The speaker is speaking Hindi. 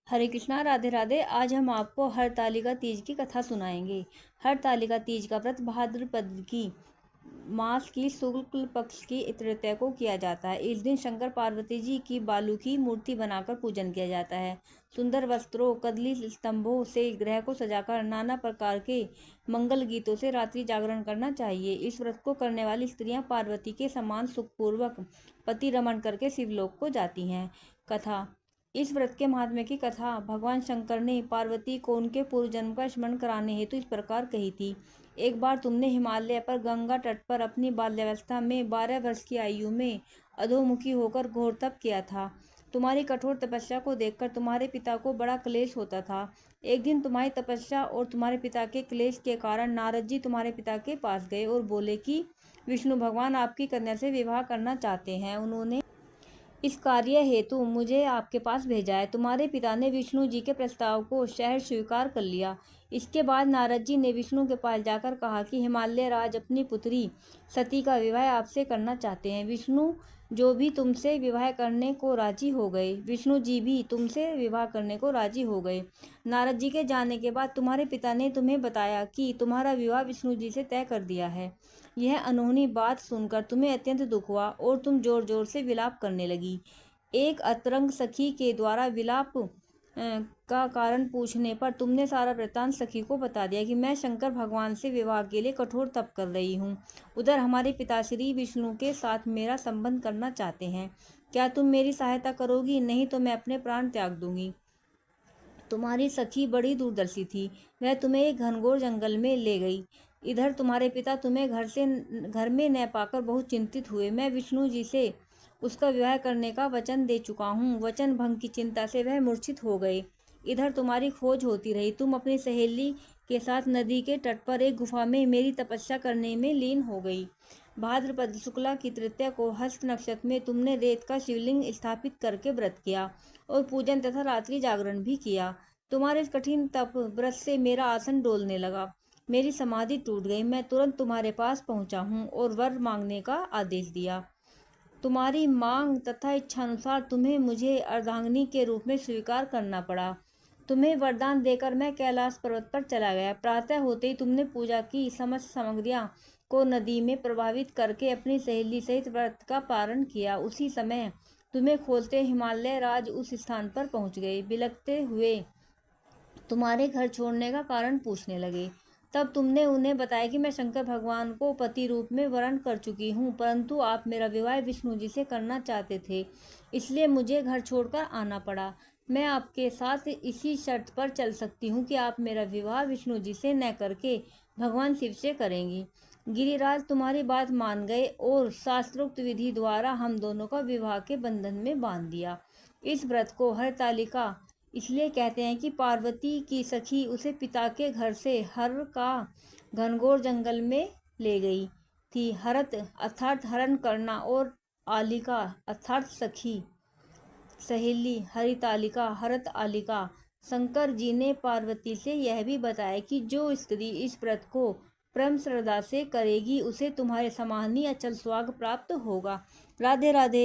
हरे कृष्णा, राधे राधे। आज हम आपको हरतालिका तीज की कथा सुनाएंगे। हरतालिका तीज का व्रत भाद्रपद की मास की शुक्ल पक्ष की तृतीया को किया जाता है। इस दिन शंकर पार्वती जी की बालू की मूर्ति बनाकर पूजन किया जाता है। सुंदर वस्त्रों, कदली स्तंभों से ग्रह को सजाकर नाना प्रकार के मंगल गीतों से रात्रि जागरण करना चाहिए। इस व्रत को करने वाली स्त्रियां पार्वती के समान सुखपूर्वक पति रमण करके शिवलोक को जाती हैं। कथा। इस व्रत के महात्म्य की कथा भगवान शंकर ने पार्वती को उनके पूर्व जन्म का स्मरण कराने हेतु इस प्रकार कही थी। एक बार तुमने हिमालय पर गंगा तट पर अपनी बाल्यावस्था में 12 वर्ष की आयु में अधोमुखी होकर घोर तप किया था। तुम्हारी कठोर तपस्या को देखकर तुम्हारे पिता को बड़ा क्लेश होता था। एक दिन तुम्हारी तपस्या और तुम्हारे पिता के क्लेश के कारण नारद जी तुम्हारे पिता के पास गए और बोले कि विष्णु भगवान आपकी कन्या से विवाह करना चाहते हैं। उन्होंने इस कार्य हेतु मुझे आपके पास भेजा है। तुम्हारे पिता ने विष्णु जी के प्रस्ताव को सहर्ष स्वीकार कर लिया। इसके बाद नारद जी ने विष्णु के पास जाकर कहा कि हिमालय राज अपनी पुत्री सती का विवाह आपसे करना चाहते हैं। विष्णु जो भी तुमसे विवाह करने को राजी हो गए। विष्णु जी भी तुमसे विवाह करने को राजी हो गए। नारद जी के जाने के बाद तुम्हारे पिता ने तुम्हें बताया कि तुम्हारा विवाह विष्णु जी से तय कर दिया है। यह अनहोनी बात सुनकर तुम्हें अत्यंत दुख हुआ और तुम जोर जोर से विलाप करने लगी। एक अतरंग सखी के द्वारा विलाप का कारण पूछने पर तुमने सारा वृत्तांत सखी को बता दिया कि मैं शंकर भगवान से विवाह के लिए कठोर तप कर रही हूँ। उधर हमारे पिताश्री विष्णु के साथ मेरा संबंध करना चाहते हैं। क्या तुम मेरी सहायता करोगी? नहीं तो मैं अपने प्राण त्याग दूंगी। तुम्हारी सखी बड़ी दूरदर्शी थी। वह तुम्हें एक घनघोर जंगल में ले गई। इधर तुम्हारे पिता तुम्हें घर में न पाकर बहुत चिंतित हुए। मैं विष्णु जी से उसका विवाह करने का वचन दे चुका हूँ। वचन भंग की चिंता से वह मूर्छित हो गए। इधर तुम्हारी खोज होती रही। तुम अपनी सहेली के साथ नदी के तट पर एक गुफा में मेरी तपस्या करने में लीन हो गई। भाद्रपद शुक्ला की तृतीया को हस्त नक्षत्र में तुमने रेत का शिवलिंग स्थापित करके व्रत किया और पूजन तथा रात्रि जागरण भी किया। तुम्हारे इस कठिन तप व्रत से मेरा आसन डोलने लगा। मेरी समाधि टूट गई। मैं तुरंत तुम्हारे पास पहुंचा हूँ और वर मांगने का आदेश दिया। तुम्हारी मांग तथा इच्छानुसार तुम्हें मुझे अर्धांगिनी के रूप में स्वीकार करना पड़ा। तुम्हें वरदान देकर मैं कैलाश पर्वत पर चला गया। प्रातः होते ही तुमने पूजा की समस्त सामग्रियां को नदी में प्रवाहित करके अपनी सहेली सहित व्रत का पारण किया। उसी समय तुम्हें खोजते हिमालय राज उस स्थान पर पहुंच गए। बिलखते हुए तुम्हारे घर छोड़ने का कारण पूछने लगे। तब तुमने उन्हें बताया कि मैं शंकर भगवान को पति रूप में वरण कर चुकी हूँ, परंतु आप मेरा विवाह विष्णु जी से करना चाहते थे, इसलिए मुझे घर छोड़कर आना पड़ा। मैं आपके साथ इसी शर्त पर चल सकती हूँ कि आप मेरा विवाह विष्णु जी से न करके भगवान शिव से करेंगी। गिरिराज तुम्हारी बात मान गए और शास्त्रोक्त विधि द्वारा हम दोनों का विवाह के बंधन में बांध दिया। इस व्रत को हरतालिका इसलिए कहते हैं कि पार्वती की सखी उसे पिता के घर से हर का घनघोर जंगल में ले गई थी। हरत अर्थात हरण करना और आलिका अर्थात सखी सहेली, हरितालिका हरत आलिका। शंकर जी ने पार्वती से यह भी बताया कि जो स्त्री इस व्रत को परम श्रद्धा से करेगी उसे तुम्हारे समान ही अचल स्वर्ग प्राप्त होगा। राधे राधे।